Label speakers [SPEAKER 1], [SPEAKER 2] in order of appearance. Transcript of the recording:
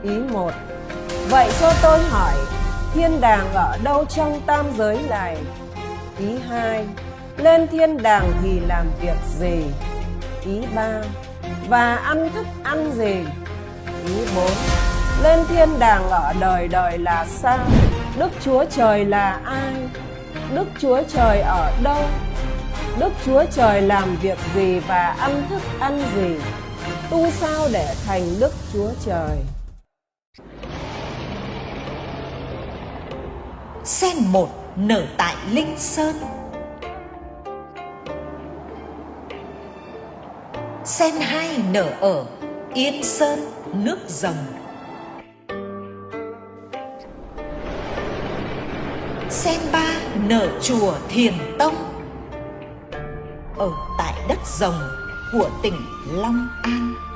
[SPEAKER 1] Ý 1. Vậy cho tôi hỏi, thiên đàng ở đâu trong tam giới này? Ý 2. Lên thiên đàng thì làm việc gì? Ý 3. Và ăn thức ăn gì? Ý 4. Lên thiên đàng ở đời đời là sao? Đức Chúa Trời là ai? Đức Chúa Trời ở đâu? Đức Chúa Trời làm việc gì và ăn thức ăn gì? Tu sao để thành Đức Chúa Trời?
[SPEAKER 2] Sen 1 nở tại Linh Sơn. Sen 2 nở ở Yên Sơn, nước Rồng. Sen 3 nở chùa Thiền Tông, ở tại đất Rồng của tỉnh Long An.